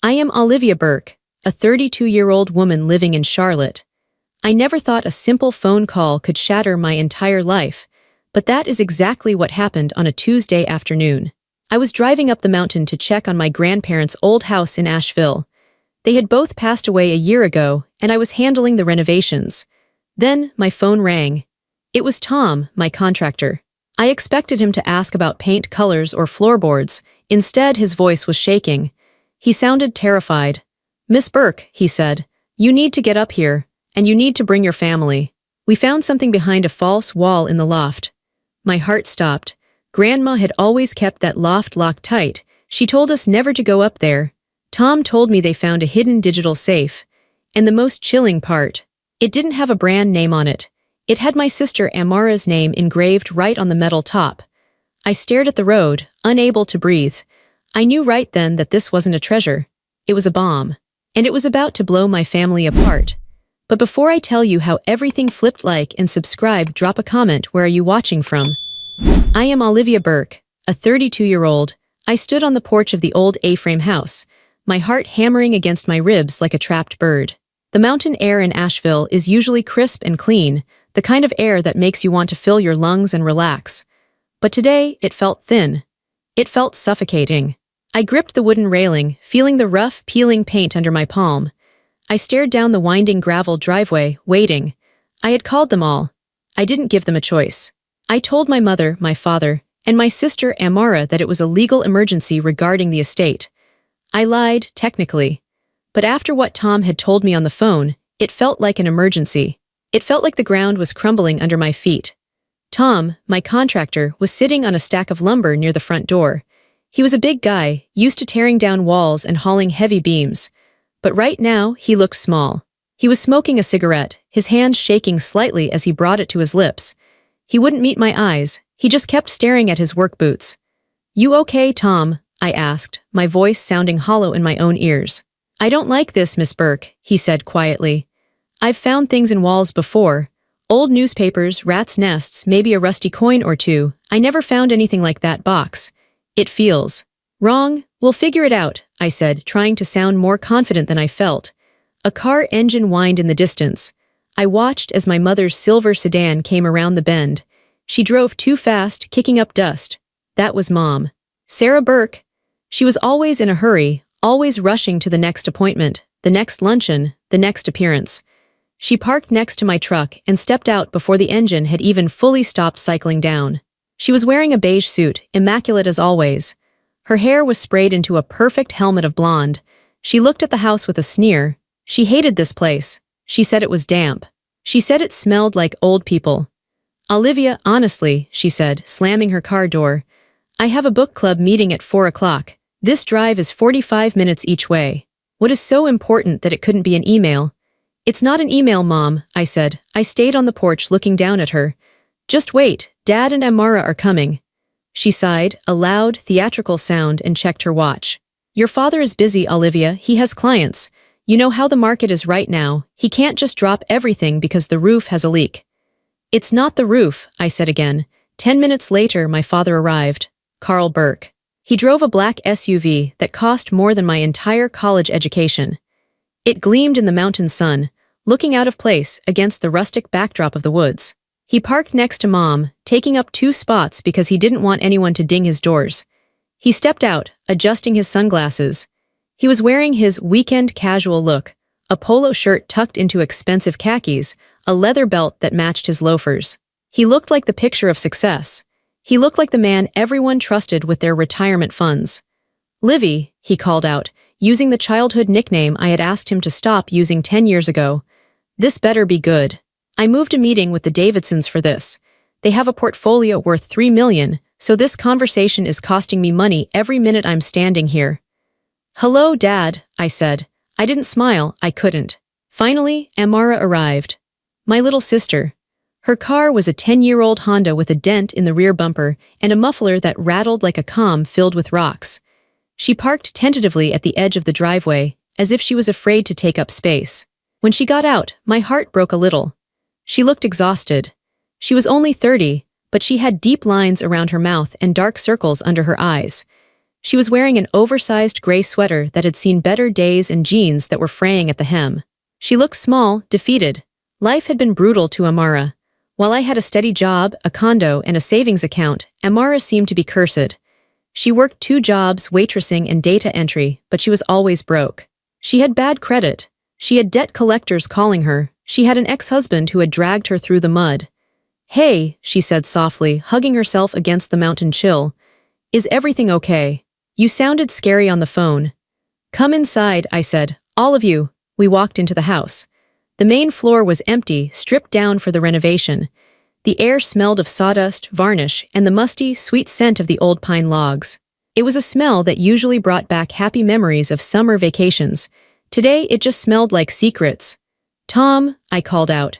I am Olivia Burke, a 32-year-old woman living in Charlotte. I never thought a simple phone call could shatter my entire life, but that is exactly what happened on a Tuesday afternoon. I was driving up the mountain to check on my grandparents' old house in Asheville. They had both passed away a year ago, and I was handling the renovations. Then my phone rang. It was Tom, my contractor. I expected him to ask about paint colors or floorboards. Instead, his voice was shaking. He sounded terrified. "Miss Burke," he said, "you need to get up here, and you need to bring your family. We found something behind a false wall in the loft." My heart stopped. Grandma had always kept that loft locked tight. She told us never to go up there. Tom told me they found a hidden digital safe. And the most chilling part, it didn't have a brand name on it. It had my sister Amara's name engraved right on the metal top. I stared at the road, unable to breathe. I knew right then that this wasn't a treasure. It was a bomb. And it was about to blow my family apart. But before I tell you how everything flipped, like and subscribe, drop a comment. Where are you watching from? I am Olivia Burke, a 32-year-old. I stood on the porch of the old A-frame house, my heart hammering against my ribs like a trapped bird. The mountain air in Asheville is usually crisp and clean, the kind of air that makes you want to fill your lungs and relax. But today, it felt thin. It felt suffocating. I gripped the wooden railing, feeling the rough, peeling paint under my palm. I stared down the winding gravel driveway, waiting. I had called them all. I didn't give them a choice. I told my mother, my father, and my sister Amara that it was a legal emergency regarding the estate. I lied, technically. But after what Tom had told me on the phone, it felt like an emergency. It felt like the ground was crumbling under my feet. Tom, my contractor, was sitting on a stack of lumber near the front door. He was a big guy, used to tearing down walls and hauling heavy beams. But right now, he looked small. He was smoking a cigarette, his hand shaking slightly as he brought it to his lips. He wouldn't meet my eyes, he just kept staring at his work boots. "You okay, Tom?" I asked, my voice sounding hollow in my own ears. "I don't like this, Miss Burke," he said quietly. "I've found things in walls before. Old newspapers, rats' nests, maybe a rusty coin or two. I never found anything like that box. It feels wrong. We'll figure it out," I said, trying to sound more confident than I felt. A car engine whined in the distance. I watched as my mother's silver sedan came around the bend. She drove too fast, kicking up dust. That was Mom. Sarah Burke. She was always in a hurry, always rushing to the next appointment, the next luncheon, the next appearance. She parked next to my truck and stepped out before the engine had even fully stopped cycling down. She was wearing a beige suit, immaculate as always. Her hair was sprayed into a perfect helmet of blonde. She looked at the house with a sneer. She hated this place. She said it was damp. She said it smelled like old people. "Olivia, honestly," she said, slamming her car door, "I have a book club meeting at 4 o'clock. This drive is 45 minutes each way. What is so important that it couldn't be an email?" "It's not an email, Mom," I said. I stayed on the porch looking down at her. "Just wait, Dad and Amara are coming." She sighed, a loud, theatrical sound, and checked her watch. "Your father is busy, Olivia. He has clients. You know how the market is right now. He can't just drop everything because the roof has a leak." "It's not the roof," I said again. 10 minutes later, my father arrived. Carl Burke. He drove a black SUV that cost more than my entire college education. It gleamed in the mountain sun, looking out of place against the rustic backdrop of the woods. He parked next to Mom, taking up 2 spots because he didn't want anyone to ding his doors. He stepped out, adjusting his sunglasses. He was wearing his weekend casual look, a polo shirt tucked into expensive khakis, a leather belt that matched his loafers. He looked like the picture of success. He looked like the man everyone trusted with their retirement funds. "Livy," he called out, using the childhood nickname I had asked him to stop using 10 years ago. "This better be good. I moved a meeting with the Davidsons for this. They have a portfolio worth $3 million, so this conversation is costing me money every minute I'm standing here." "Hello, Dad," I said. I didn't smile, I couldn't. Finally, Amara arrived. My little sister. Her car was a 10-year-old Honda with a dent in the rear bumper and a muffler that rattled like a comb filled with rocks. She parked tentatively at the edge of the driveway, as if she was afraid to take up space. When she got out, my heart broke a little. She looked exhausted. She was only 30, but she had deep lines around her mouth and dark circles under her eyes. She was wearing an oversized gray sweater that had seen better days and jeans that were fraying at the hem. She looked small, defeated. Life had been brutal to Amara. While I had a steady job, a condo, and a savings account, Amara seemed to be cursed. She worked 2 jobs, waitressing and data entry, but she was always broke. She had bad credit. She had debt collectors calling her. She had an ex-husband who had dragged her through the mud. "Hey," she said softly, hugging herself against the mountain chill. "Is everything okay? You sounded scary on the phone." "Come inside," I said. "All of you." We walked into the house. The main floor was empty, stripped down for the renovation. The air smelled of sawdust, varnish, and the musty, sweet scent of the old pine logs. It was a smell that usually brought back happy memories of summer vacations. Today, it just smelled like secrets. "Tom," I called out.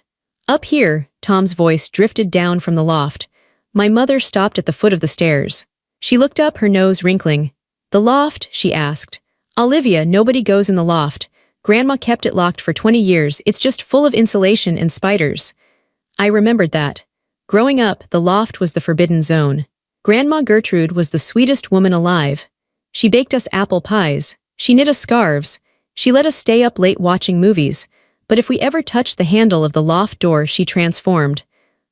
"Up here," Tom's voice drifted down from the loft. My mother stopped at the foot of the stairs. She looked up, her nose wrinkling. "The loft?" she asked. "Olivia, nobody goes in the loft. Grandma kept it locked for 20 years, it's just full of insulation and spiders." I remembered that. Growing up, the loft was the forbidden zone. Grandma Gertrude was the sweetest woman alive. She baked us apple pies. She knit us scarves. She let us stay up late watching movies. But if we ever touched the handle of the loft door, she transformed.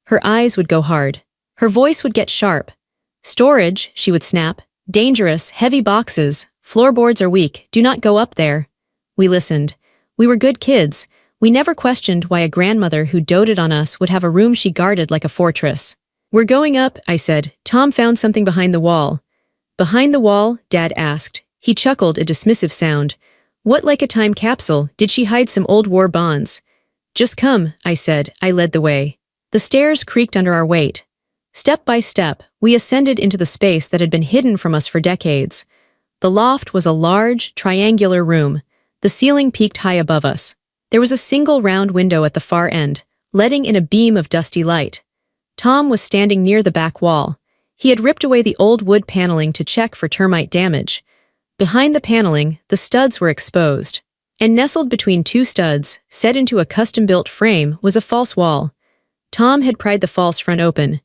Her eyes would go hard. Her voice would get sharp. "Storage," she would snap. "Dangerous, heavy boxes. Floorboards are weak. Do not go up there." We listened. We were good kids. We never questioned why a grandmother who doted on us would have a room she guarded like a fortress. "We're going up," I said. "Tom found something behind the wall." "Behind the wall?" Dad asked. He chuckled, a dismissive sound. "What, like a time capsule? Did she hide some old war bonds?" "Just come," I said. I led the way. The stairs creaked under our weight. Step by step, we ascended into the space that had been hidden from us for decades. The loft was a large, triangular room. The ceiling peaked high above us. There was a single round window at the far end, letting in a beam of dusty light. Tom was standing near the back wall. He had ripped away the old wood paneling to check for termite damage. Behind the paneling, the studs were exposed. And nestled between 2 studs, set into a custom-built frame, was a false wall. Tom had pried the false front open.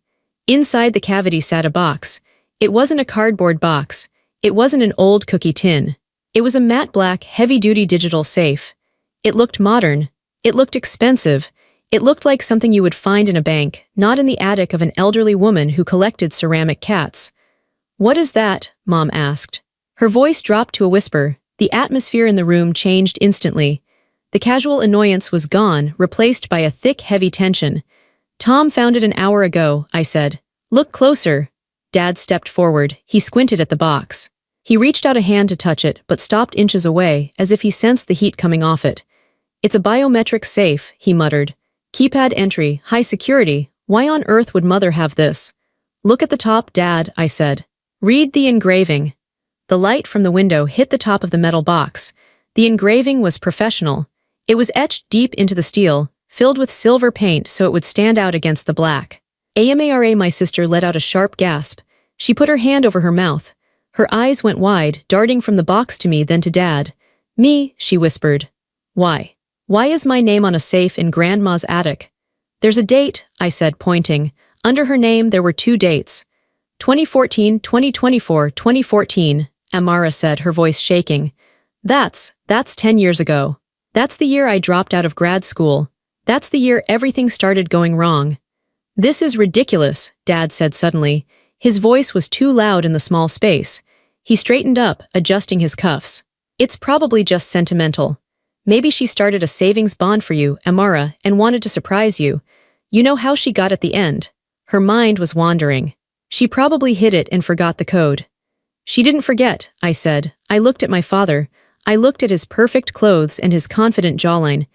Inside the cavity sat a box. It wasn't a cardboard box. It wasn't an old cookie tin. It was a matte black, heavy-duty digital safe. It looked modern. It looked expensive. It looked like something you would find in a bank, not in the attic of an elderly woman who collected ceramic cats. "What is that?" Mom asked. Her voice dropped to a whisper. The atmosphere in the room changed instantly. The casual annoyance was gone, replaced by a thick, heavy tension. "Tom found it an hour ago," I said. "Look closer." Dad stepped forward. He squinted at the box. He reached out a hand to touch it, but stopped inches away, as if he sensed the heat coming off it. "It's a biometric safe," he muttered. "Keypad entry, high security. Why on earth would Mother have this?" "Look at the top, Dad," I said. "Read the engraving." The light from the window hit the top of the metal box. The engraving was professional. It was etched deep into the steel, filled with silver paint so it would stand out against the black. "Amara," my sister let out a sharp gasp. She put her hand over her mouth. Her eyes went wide, darting from the box to me, then to Dad. "Me," she whispered. "Why? Why is my name on a safe in Grandma's attic?" "There's a date," I said, pointing. Under her name there were 2 dates. 2014, 2024, 2014, Amara said, her voice shaking. That's 10 years ago. That's the year I dropped out of grad school. That's the year everything started going wrong." "This is ridiculous," Dad said suddenly. His voice was too loud in the small space. He straightened up, adjusting his cuffs. "It's probably just sentimental. Maybe she started a savings bond for you, Amara, and wanted to surprise you. You know how she got at the end." Her mind was wandering. "She probably hid it and forgot the code." "She didn't forget," I said. I looked at my father. I looked at his perfect clothes and his confident jawline.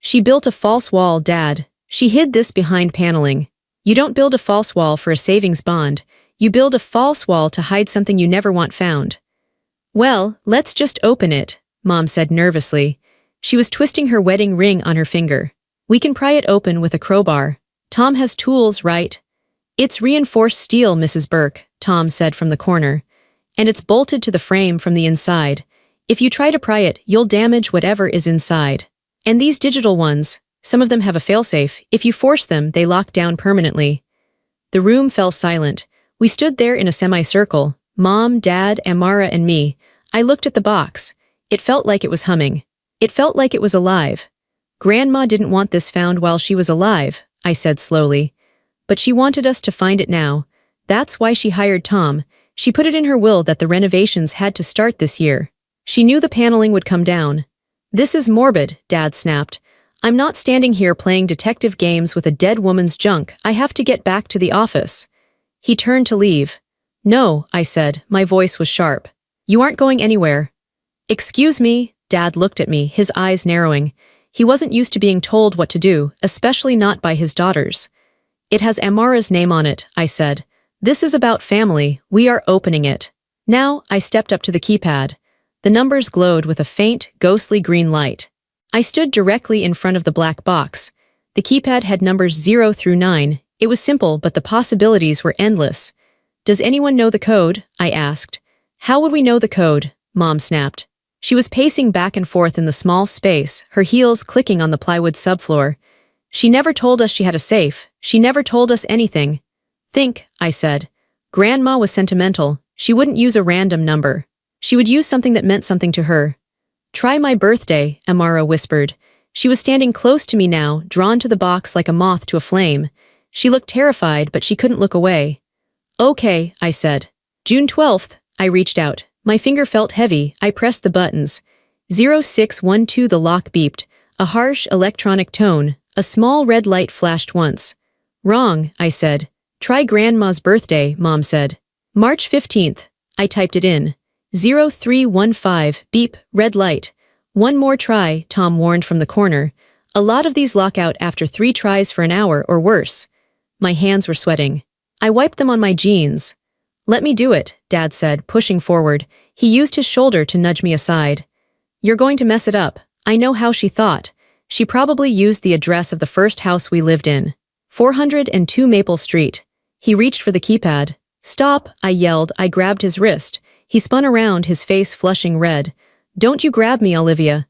"She built a false wall, Dad. She hid this behind paneling. You don't build a false wall for a savings bond. You build a false wall to hide something you never want found." "Well, let's just open it," Mom said nervously. She was twisting her wedding ring on her finger. "We can pry it open with a crowbar. Tom has tools, right?" "It's reinforced steel, Mrs. Burke," Tom said from the corner. "And it's bolted to the frame from the inside. If you try to pry it, you'll damage whatever is inside. And these digital ones, some of them have a failsafe. If you force them, they lock down permanently." The room fell silent. We stood there in a semicircle. Mom, Dad, Amara, and me. I looked at the box. It felt like it was humming. It felt like it was alive. Grandma didn't want this found while she was alive, I said slowly. But she wanted us to find it now. That's why she hired Tom. She put it in her will that the renovations had to start this year. She knew the paneling would come down. This is morbid, Dad snapped. I'm not standing here playing detective games with a dead woman's junk. I have to get back to the office. He turned to leave. No, I said. My voice was sharp. You aren't going anywhere. Excuse me, Dad looked at me, his eyes narrowing. He wasn't used to being told what to do, especially not by his daughters. It has Amara's name on it, I said. This is about family. We are opening it. Now, I stepped up to the keypad. The numbers glowed with a faint, ghostly green light. I stood directly in front of the black box. The keypad had numbers 0 through 9. It was simple, but the possibilities were endless. Does anyone know the code? I asked. How would we know the code? Mom snapped. She was pacing back and forth in the small space, her heels clicking on the plywood subfloor. She never told us she had a safe. She never told us anything. Think, I said. Grandma was sentimental. She wouldn't use a random number. She would use something that meant something to her. Try my birthday, Amara whispered. She was standing close to me now, drawn to the box like a moth to a flame. She looked terrified, but she couldn't look away. Okay, I said. June 12th, I reached out. My finger felt heavy. I pressed the buttons. 0612, the lock beeped. A harsh electronic tone. A small red light flashed once. Wrong, I said. Try Grandma's birthday, Mom said. March 15th. I typed it in. 0315, beep, red light. One more try, Tom warned from the corner. A lot of these lock out after 3 tries for an hour or worse. My hands were sweating. I wiped them on my jeans. Let me do it, Dad said, pushing forward. He used his shoulder to nudge me aside. You're going to mess it up. I know how she thought. She probably used the address of the first house we lived in. 402 Maple Street. He reached for the keypad. Stop, I yelled. I grabbed his wrist. He spun around, his face flushing red. Don't you grab me, Olivia.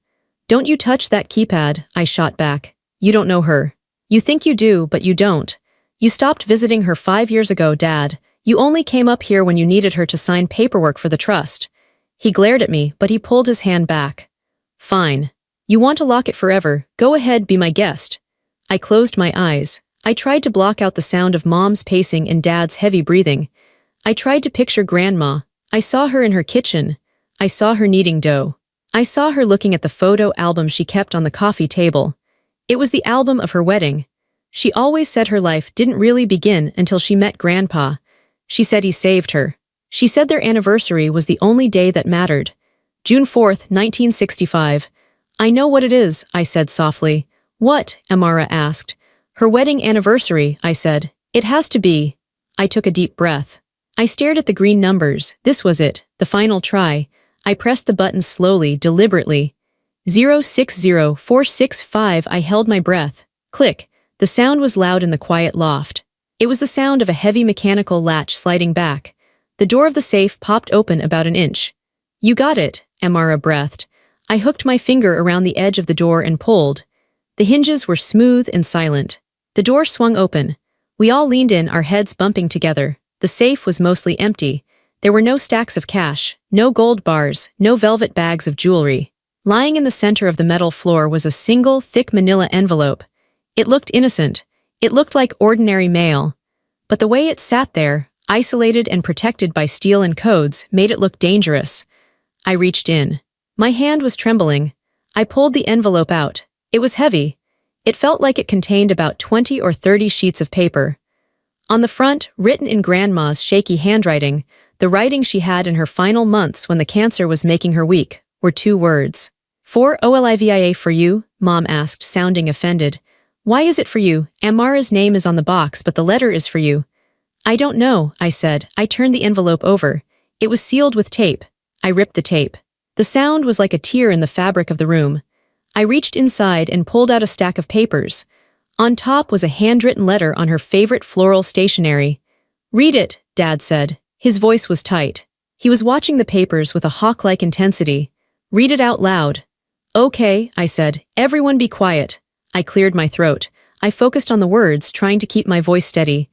Don't you touch that keypad, I shot back. You don't know her. You think you do, but you don't. You stopped visiting her 5 years ago, Dad. You only came up here when you needed her to sign paperwork for the trust. He glared at me, but he pulled his hand back. Fine. You want to lock it forever. Go ahead, be my guest. I closed my eyes. I tried to block out the sound of Mom's pacing and Dad's heavy breathing. I tried to picture Grandma. I saw her in her kitchen. I saw her kneading dough. I saw her looking at the photo album she kept on the coffee table. It was the album of her wedding. She always said her life didn't really begin until she met Grandpa. She said he saved her. She said their anniversary was the only day that mattered. June 4th, 1965. I know what it is, I said softly. What? Amara asked. Her wedding anniversary, I said. It has to be. I took a deep breath. I stared at the green numbers. This was it, the final try. I pressed the buttons slowly, deliberately. 060465, I held my breath. Click. The sound was loud in the quiet loft. It was the sound of a heavy mechanical latch sliding back. The door of the safe popped open about an inch. You got it, Amara breathed. I hooked my finger around the edge of the door and pulled. The hinges were smooth and silent. The door swung open. We all leaned in, our heads bumping together. The safe was mostly empty. There were no stacks of cash, no gold bars, no velvet bags of jewelry. Lying in the center of the metal floor was a single, thick manila envelope. It looked innocent. It looked like ordinary mail. But the way it sat there, isolated and protected by steel and codes, made it look dangerous. I reached in. My hand was trembling. I pulled the envelope out. It was heavy. It felt like it contained about 20 or 30 sheets of paper. On the front, written in Grandma's shaky handwriting, the writing she had in her final months when the cancer was making her weak, were 2 words. For Olivia, for you? Mom asked, sounding offended. Why is it for you? Amara's name is on the box, but the letter is for you. I don't know, I said. I turned the envelope over. It was sealed with tape. I ripped the tape. The sound was like a tear in the fabric of the room. I reached inside and pulled out a stack of papers. On top was a handwritten letter on her favorite floral stationery. Read it, Dad said. His voice was tight. He was watching the papers with a hawk-like intensity. Read it out loud. Okay, I said. Everyone be quiet. I cleared my throat. I focused on the words, trying to keep my voice steady.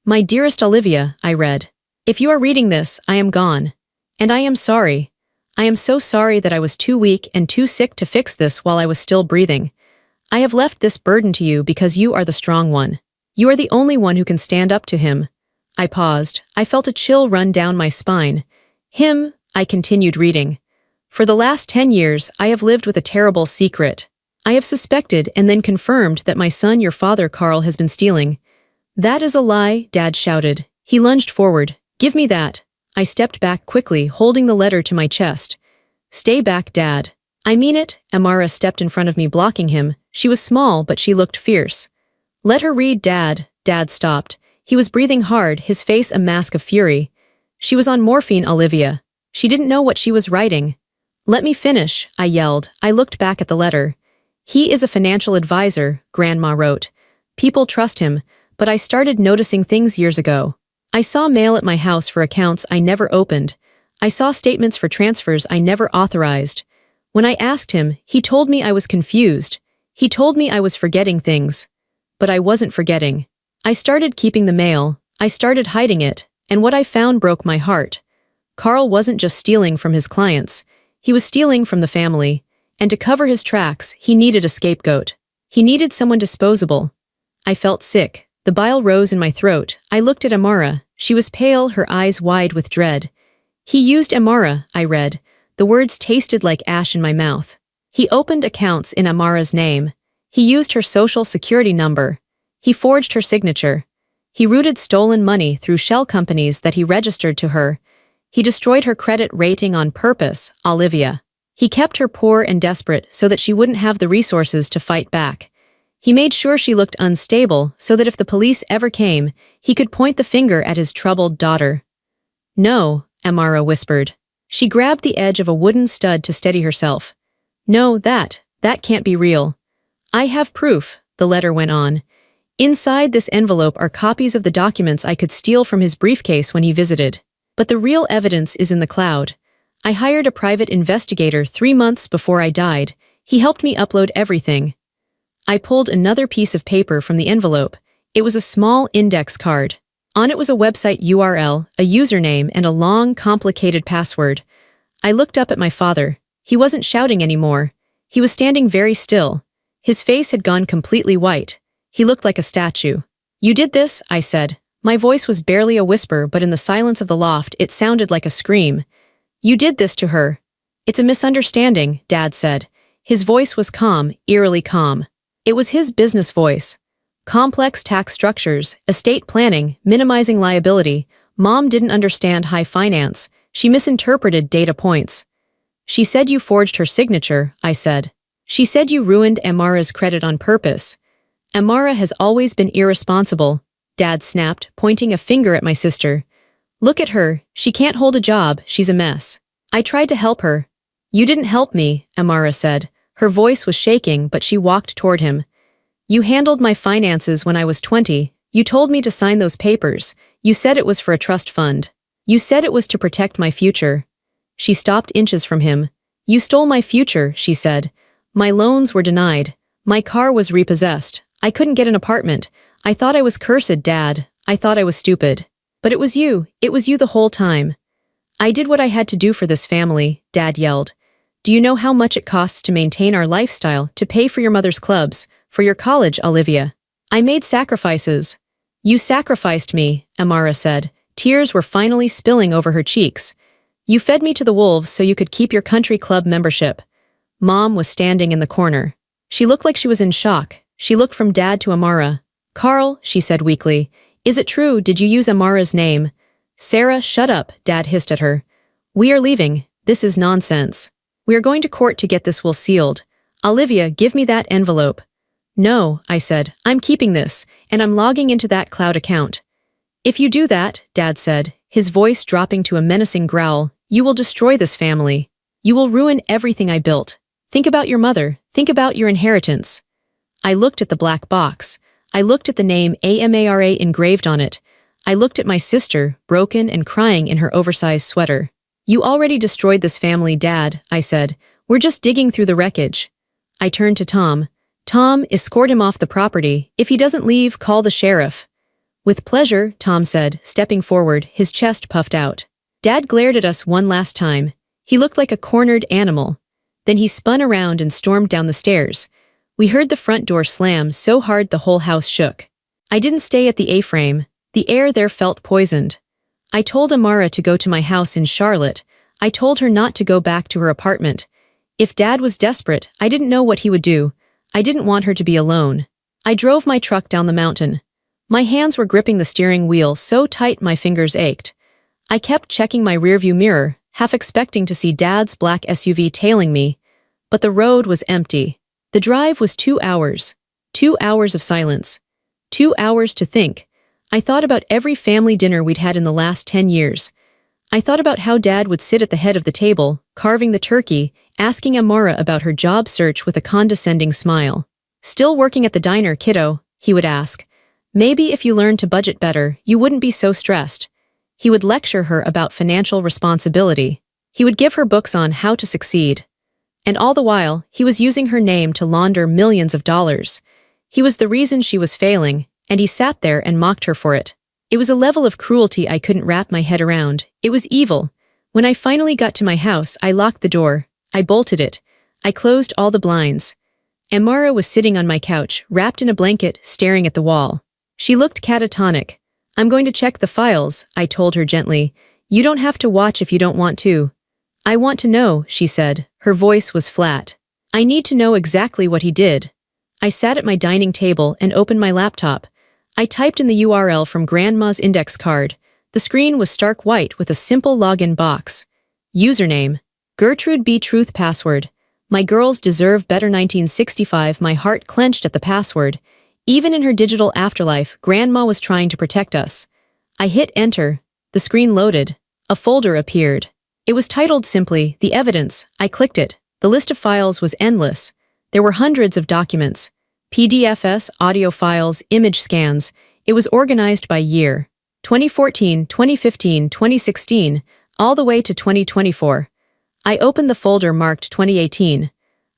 My dearest Olivia, I read. If you are reading this, I am gone. And I am sorry. I am so sorry that I was too weak and too sick to fix this while I was still breathing. I have left this burden to you because you are the strong one. You are the only one who can stand up to him. I paused. I felt a chill run down my spine. Him, I continued reading. For the last 10 years, I have lived with a terrible secret. I have suspected and then confirmed that my son, your father, Carl, has been stealing. That is a lie, Dad shouted. He lunged forward. Give me that. I stepped back quickly, holding the letter to my chest. Stay back, Dad. I mean it. Amara stepped in front of me, blocking him. She was small, but she looked fierce. Let her read, Dad. Dad stopped. He was breathing hard, his face a mask of fury. She was on morphine, Olivia. She didn't know what she was writing. Let me finish, I yelled. I looked back at the letter. He is a financial advisor, Grandma wrote. People trust him, but I started noticing things years ago. I saw mail at my house for accounts I never opened. I saw statements for transfers I never authorized. When I asked him, he told me I was confused. He told me I was forgetting things. But I wasn't forgetting. I started keeping the mail. I started hiding it, and what I found broke my heart. Carl wasn't just stealing from his clients. He was stealing from the family. And to cover his tracks, he needed a scapegoat. He needed someone disposable. I felt sick. The bile rose in my throat. I looked at Amara. She was pale, her eyes wide with dread. He used Amara, I read. The words tasted like ash in my mouth. He opened accounts in Amara's name. He used her social security number. He forged her signature. He routed stolen money through shell companies that he registered to her. He destroyed her credit rating on purpose, Olivia. He kept her poor and desperate so that she wouldn't have the resources to fight back. He made sure she looked unstable so that if the police ever came, he could point the finger at his troubled daughter. No, Amara whispered. She grabbed the edge of a wooden stud to steady herself. No, that can't be real. I have proof, the letter went on. Inside this envelope are copies of the documents I could steal from his briefcase when he visited. But the real evidence is in the cloud. I hired a private investigator 3 months before I died. He helped me upload everything. I pulled another piece of paper from the envelope. It was a small index card. On it was a website URL, a username, and a long, complicated password. I looked up at my father. He wasn't shouting anymore. He was standing very still. His face had gone completely white. He looked like a statue. You did this, I said. My voice was barely a whisper, but in the silence of the loft, it sounded like a scream. You did this to her. It's a misunderstanding, Dad said. His voice was calm, eerily calm. It was his business voice. Complex tax structures, estate planning, minimizing liability. Mom didn't understand high finance. She misinterpreted data points. She said you forged her signature, I said. She said you ruined Amara's credit on purpose. Amara has always been irresponsible, Dad snapped, pointing a finger at my sister. Look at her. She can't hold a job. She's a mess. I tried to help her. You didn't help me, Amara said. Her voice was shaking, but she walked toward him. You handled my finances when I was 20. You told me to sign those papers. You said it was for a trust fund. You said it was to protect my future. She stopped inches from him. You stole my future, she said. My loans were denied. My car was repossessed. I couldn't get an apartment. I thought I was cursed, Dad. I thought I was stupid. But it was you. It was you the whole time. I did what I had to do for this family, Dad yelled. Do you know how much it costs to maintain our lifestyle, to pay for your mother's clubs, for your college, Olivia? I made sacrifices. You sacrificed me, Amara said. Tears were finally spilling over her cheeks. You fed me to the wolves so you could keep your country club membership. Mom was standing in the corner. She looked like she was in shock. She looked from Dad to Amara. Carl, she said weakly, is it true? Did you use Amara's name? Sarah, shut up, Dad hissed at her. We are leaving. This is nonsense. We are going to court to get this will sealed. Olivia, give me that envelope. No, I said, I'm keeping this, and I'm logging into that cloud account. If you do that, Dad said, his voice dropping to a menacing growl, you will destroy this family. You will ruin everything I built. Think about your mother. Think about your inheritance. I looked at the black box. I looked at the name Amara engraved on it. I looked at my sister, broken and crying in her oversized sweater. You already destroyed this family, Dad, I said. We're just digging through the wreckage. I turned to Tom. Tom, escort him off the property. If he doesn't leave, call the sheriff. With pleasure, Tom said, stepping forward, his chest puffed out. Dad glared at us one last time. He looked like a cornered animal. Then he spun around and stormed down the stairs. We heard the front door slam so hard the whole house shook. I didn't stay at the A-frame. The air there felt poisoned. I told Amara to go to my house in Charlotte. I told her not to go back to her apartment. If Dad was desperate, I didn't know what he would do. I didn't want her to be alone. I drove my truck down the mountain. My hands were gripping the steering wheel so tight my fingers ached. I kept checking my rearview mirror, half expecting to see Dad's black SUV tailing me. But the road was empty. The drive was 2 hours. 2 hours of silence. 2 hours to think. I thought about every family dinner we'd had in the last 10 years. I thought about how Dad would sit at the head of the table, carving the turkey, asking Amara about her job search with a condescending smile. "Still working at the diner, kiddo?" he would ask. "Maybe if you learned to budget better, you wouldn't be so stressed." He would lecture her about financial responsibility. He would give her books on how to succeed. And all the while, he was using her name to launder millions of dollars. He was the reason she was failing, and he sat there and mocked her for it. It was a level of cruelty I couldn't wrap my head around. It was evil. When I finally got to my house, I locked the door. I bolted it. I closed all the blinds. Amara was sitting on my couch, wrapped in a blanket, staring at the wall. She looked catatonic. "I'm going to check the files," I told her gently. "You don't have to watch if you don't want to." "I want to know," she said. Her voice was flat. "I need to know exactly what he did." I sat at my dining table and opened my laptop. I typed in the URL from Grandma's index card. The screen was stark white with a simple login box. Username: Gertrude B. Truth. Password: My girls deserve better. 1965. My heart clenched at the password. Even in her digital afterlife, Grandma was trying to protect us. I hit enter. The screen loaded. A folder appeared. It was titled simply, The Evidence. I clicked it. The list of files was endless. There were hundreds of documents. PDFs, audio files, image scans. It was organized by year. 2014, 2015, 2016, all the way to 2024. I opened the folder marked 2018.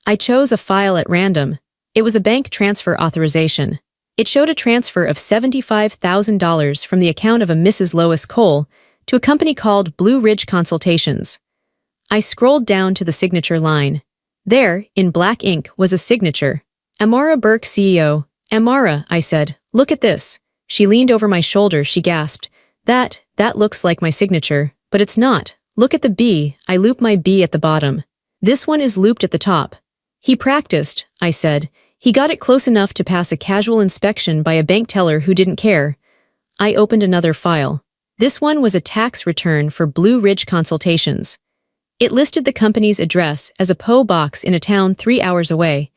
I chose a file at random. It was a bank transfer authorization. It showed a transfer of $75,000 from the account of a Mrs. Lois Cole to a company called Blue Ridge Consultations. I scrolled down to the signature line. There, in black ink, was a signature. Amara Burke, CEO. "Amara," I said, "look at this." She leaned over my shoulder. She gasped. That looks like my signature, but it's not. Look at the B." I looped my B at the bottom. "This one is looped at the top." "He practiced," I said. "He got it close enough to pass a casual inspection by a bank teller who didn't care." I opened another file. This one was a tax return for Blue Ridge Consultations. It listed the company's address as a P.O. box in a town 3 hours away.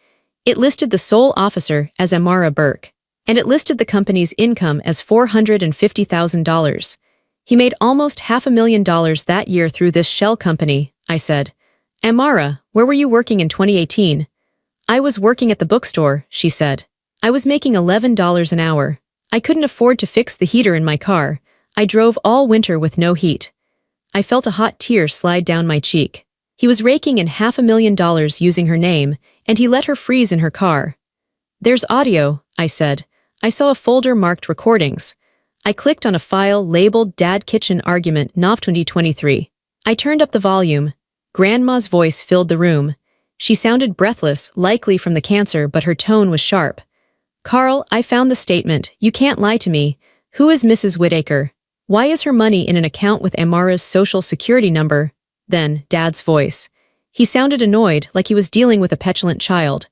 It listed the sole officer as Amara Burke. And it listed the company's income as $450,000. "He made almost $500,000 that year through this shell company," I said. "Amara, where were you working in 2018? "I was working at the bookstore," she said. "I was making $11 an hour. I couldn't afford to fix the heater in my car. I drove all winter with no heat." I felt a hot tear slide down my cheek. He was raking in $500,000 using her name, and he let her freeze in her car. "There's audio," I said. I saw a folder marked recordings. I clicked on a file labeled Dad Kitchen Argument NOV 2023. I turned up the volume. Grandma's voice filled the room. She sounded breathless, likely from the cancer, but her tone was sharp. "Carl, I found the statement. You can't lie to me. Who is Mrs. Whitaker? Why is her money in an account with Amara's social security number?" Then, Dad's voice. He sounded annoyed, like he was dealing with a petulant child.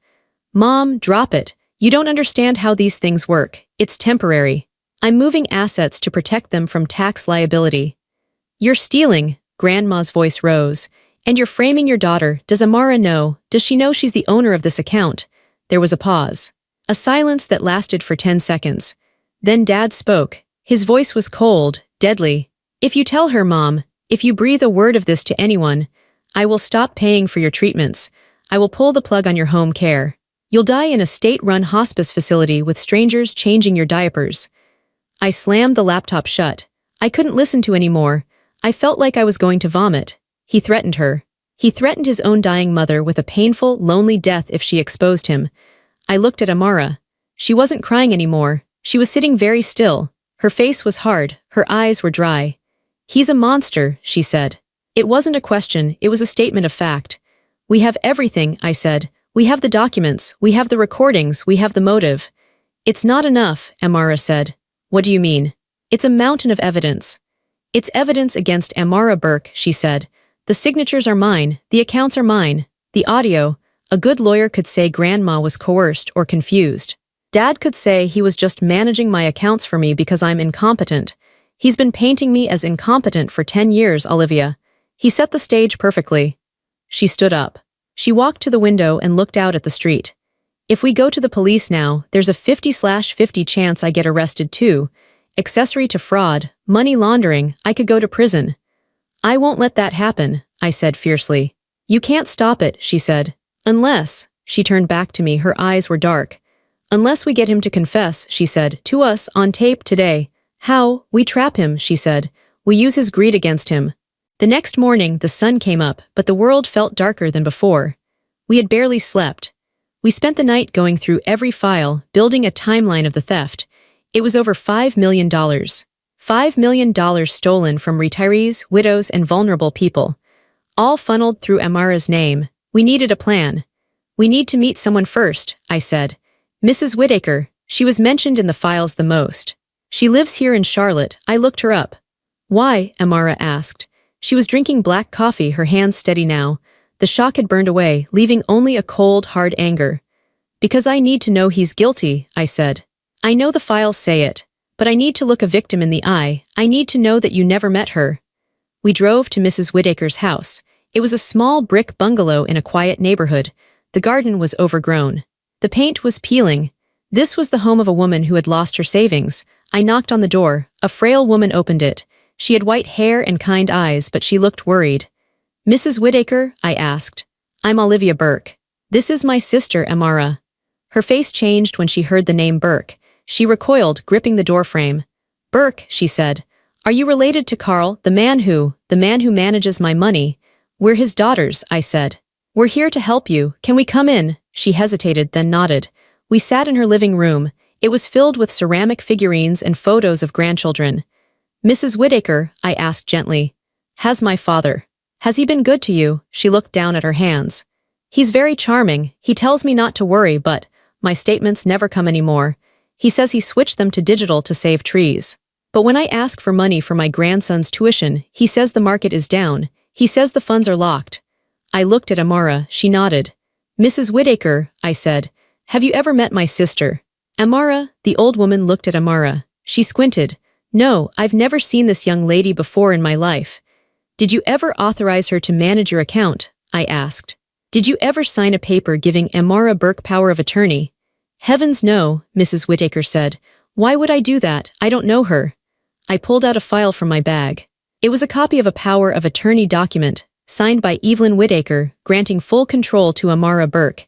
"Mom, drop it. You don't understand how these things work. It's temporary. I'm moving assets to protect them from tax liability." "You're stealing," Grandma's voice rose. "And you're framing your daughter. Does Amara know? Does she know she's the owner of this account?" There was a pause. A silence that lasted for 10 seconds. Then Dad spoke. His voice was cold, deadly. "If you tell her, Mom, if you breathe a word of this to anyone, I will stop paying for your treatments. I will pull the plug on your home care. You'll die in a state-run hospice facility with strangers changing your diapers." I slammed the laptop shut. I couldn't listen to any more. I felt like I was going to vomit. He threatened her. He threatened his own dying mother with a painful, lonely death if she exposed him. I looked at Amara. She wasn't crying anymore. She was sitting very still. Her face was hard, her eyes were dry. "He's a monster," she said. It wasn't a question, it was a statement of fact. "We have everything," I said. "We have the documents, we have the recordings, we have the motive." "It's not enough," Amara said. "What do you mean?" "It's a mountain of evidence." "It's evidence against Amara Burke," she said. "The signatures are mine, the accounts are mine, the audio. A good lawyer could say Grandma was coerced or confused. Dad could say he was just managing my accounts for me because I'm incompetent. He's been painting me as incompetent for 10 years, Olivia. He set the stage perfectly." She stood up. She walked to the window and looked out at the street. "If we go to the police now, there's a 50/50 chance I get arrested too. Accessory to fraud, money laundering, I could go to prison." "I won't let that happen," I said fiercely. "You can't stop it," she said. "Unless," she turned back to me, her eyes were dark. "Unless we get him to confess," she said, "to us, on tape today." "How? We trap him," she said. "We use his greed against him." The next morning, the sun came up, but the world felt darker than before. We had barely slept. We spent the night going through every file, building a timeline of the theft. It was over $5 million. $5 million stolen from retirees, widows, and vulnerable people. All funneled through Amara's name. We needed a plan. "We need to meet someone first," I said. "Mrs. Whittaker, she was mentioned in the files the most. She lives here in Charlotte, I looked her up." "Why?" Amara asked. She was drinking black coffee, her hands steady now. The shock had burned away, leaving only a cold, hard anger. "Because I need to know he's guilty," I said. "I know the files say it, but I need to look a victim in the eye. I need to know that you never met her." We drove to Mrs. Whittaker's house. It was a small brick bungalow in a quiet neighborhood. The garden was overgrown. The paint was peeling. This was the home of a woman who had lost her savings. I knocked on the door. A frail woman opened it. She had white hair and kind eyes, but she looked worried. "Mrs. Whittaker?" I asked. "I'm Olivia Burke. This is my sister, Amara." Her face changed when she heard the name Burke. She recoiled, gripping the doorframe. "Burke," she said. "Are you related to Carl, the man who manages my money?" "We're his daughters," I said. "We're here to help you. Can we come in?" She hesitated, then nodded. We sat in her living room. It was filled with ceramic figurines and photos of grandchildren. "Mrs. Whittaker," I asked gently, "has my father? Has he been good to you?" She looked down at her hands. "He's very charming. He tells me not to worry, but my statements never come anymore. He says he switched them to digital to save trees. But when I ask for money for my grandson's tuition, he says the market is down. He says the funds are locked." I looked at Amara. She nodded. "Mrs. Whittaker," I said, "have you ever met my sister?" "Amara?" The old woman looked at Amara. She squinted. "No, I've never seen this young lady before in my life." "Did you ever authorize her to manage your account?" I asked. "Did you ever sign a paper giving Amara Burke power of attorney?" "Heavens no," Mrs. Whittaker said. "Why would I do that? I don't know her." I pulled out a file from my bag. It was a copy of a power of attorney document, signed by Evelyn Whittaker, granting full control to Amara Burke.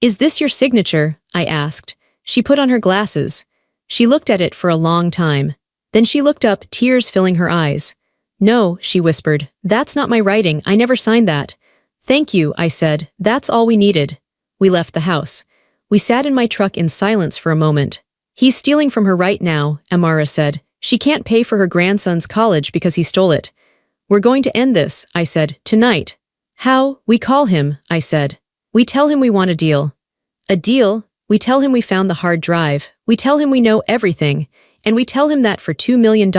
"Is this your signature?" I asked. She put on her glasses. She looked at it for a long time. Then she looked up, tears filling her eyes. "No," she whispered, "that's not my writing, I never signed that." "Thank you," I said, "that's all we needed." We left the house. We sat in my truck in silence for a moment. "He's stealing from her right now," Amara said. "She can't pay for her grandson's college because he stole it." "We're going to end this," I said, "tonight." "How?" "We call him," I said. "We tell him we want a deal." "A deal?" "We tell him we found the hard drive. We tell him we know everything. And we tell him that for $2 million,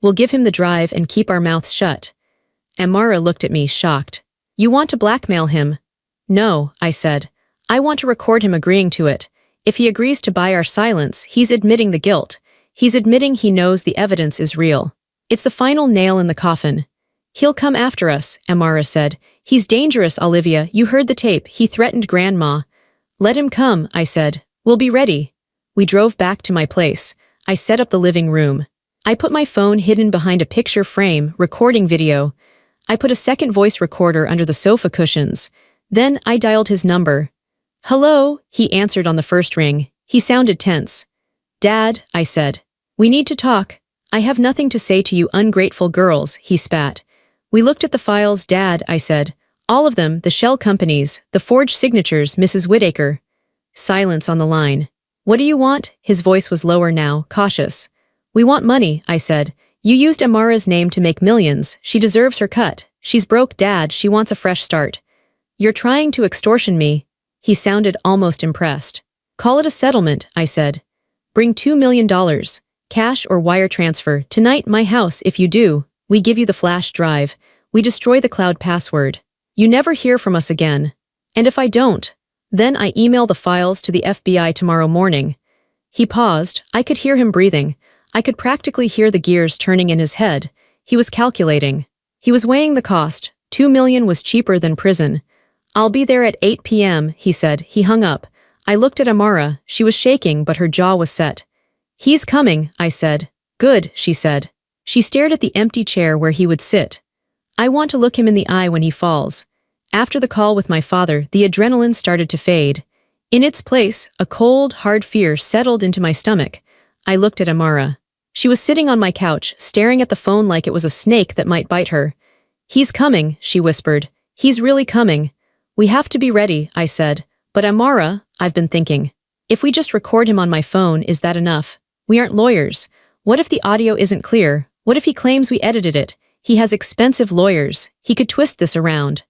we'll give him the drive and keep our mouths shut." Amara looked at me, shocked. "You want to blackmail him?" "No," I said. "I want to record him agreeing to it. If he agrees to buy our silence, he's admitting the guilt. He's admitting he knows the evidence is real. It's the final nail in the coffin." "He'll come after us," Amara said. "He's dangerous, Olivia. You heard the tape. He threatened Grandma." "Let him come," I said. "We'll be ready." We drove back to my place. I set up the living room. I put my phone hidden behind a picture frame, recording video. I put a second voice recorder under the sofa cushions. Then I dialed his number. "Hello," he answered on the first ring. He sounded tense. "Dad," I said. "We need to talk." "I have nothing to say to you ungrateful girls," he spat. "We looked at the files, Dad," I said. "All of them, the shell companies, the forged signatures, Mrs. Whittaker." Silence on the line. "What do you want?" His voice was lower now, cautious. We want money, I said. You used Amara's name to make millions. She deserves her cut. She's broke, Dad. She wants a fresh start. You're trying to extortion me. He sounded almost impressed. Call it a settlement, I said. Bring $2 million. Cash or wire transfer. Tonight, my house. If you do, we give you the flash drive. We destroy the cloud password. You never hear from us again. And if I don't, then I email the files to the FBI tomorrow morning. He paused. I could hear him breathing. I could practically hear the gears turning in his head. He was calculating. He was weighing the cost. $2 million was cheaper than prison. I'll be there at 8 p.m., he said. He hung up. I looked at Amara. She was shaking, but her jaw was set. He's coming, I said. Good, she said. She stared at the empty chair where he would sit. I want to look him in the eye when he falls. After the call with my father, the adrenaline started to fade. In its place, a cold, hard fear settled into my stomach. I looked at Amara. She was sitting on my couch, staring at the phone like it was a snake that might bite her. He's coming, she whispered. He's really coming. We have to be ready, I said. But Amara, I've been thinking. If we just record him on my phone, is that enough? We aren't lawyers. What if the audio isn't clear? What if he claims we edited it? He has expensive lawyers. He could twist this around.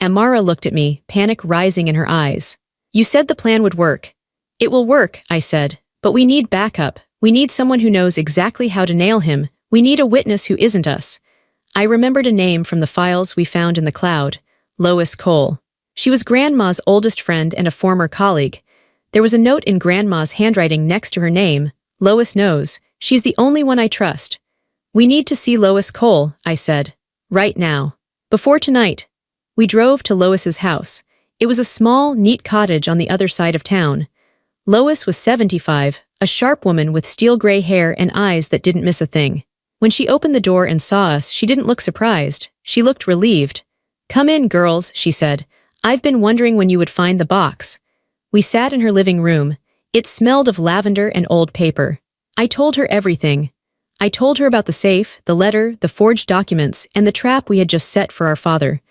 Amara looked at me, panic rising in her eyes. You said the plan would work. It will work, I said. But we need backup. We need someone who knows exactly how to nail him. We need a witness who isn't us. I remembered a name from the files we found in the cloud. Lois Cole. She was Grandma's oldest friend and a former colleague. There was a note in Grandma's handwriting next to her name. Lois knows. She's the only one I trust. We need to see Lois Cole, I said. Right now. Before tonight. We drove to Lois's house. It was a small, neat cottage on the other side of town. Lois was 75, a sharp woman with steel-gray hair and eyes that didn't miss a thing. When she opened the door and saw us, she didn't look surprised. She looked relieved. Come in, girls, she said. I've been wondering when you would find the box. We sat in her living room. It smelled of lavender and old paper. I told her everything. I told her about the safe, the letter, the forged documents, and the trap we had just set for our father.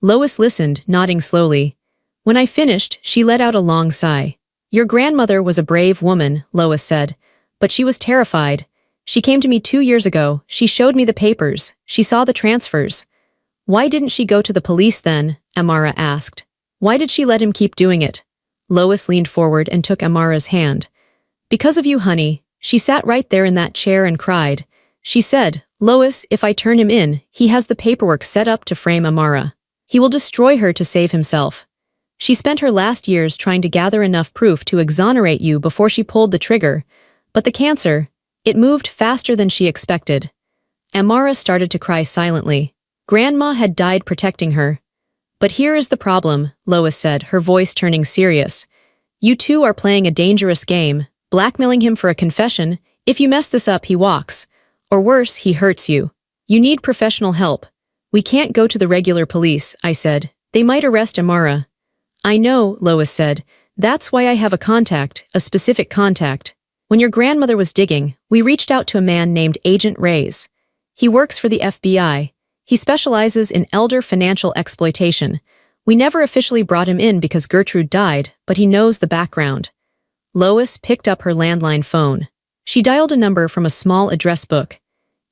Lois listened, nodding slowly. When I finished, she let out a long sigh. Your grandmother was a brave woman, Lois said. But she was terrified. She came to me 2 years ago. She showed me the papers. She saw the transfers. Why didn't she go to the police then? Amara asked. Why did she let him keep doing it? Lois leaned forward and took Amara's hand. Because of you, honey. She sat right there in that chair and cried. She said, Lois, if I turn him in, he has the paperwork set up to frame Amara. He will destroy her to save himself. She spent her last years trying to gather enough proof to exonerate you before she pulled the trigger. But the cancer, it moved faster than she expected. Amara started to cry silently. Grandma had died protecting her. But here is the problem, Lois said, her voice turning serious. You two are playing a dangerous game, blackmailing him for a confession. If you mess this up, he walks. Or worse, he hurts you. You need professional help. We can't go to the regular police, I said. They might arrest Amara. I know, Lois said. That's why I have a contact, a specific contact. When your grandmother was digging, we reached out to a man named Agent Reyes. He works for the FBI. He specializes in elder financial exploitation. We never officially brought him in because Gertrude died, but he knows the background. Lois picked up her landline phone. She dialed a number from a small address book.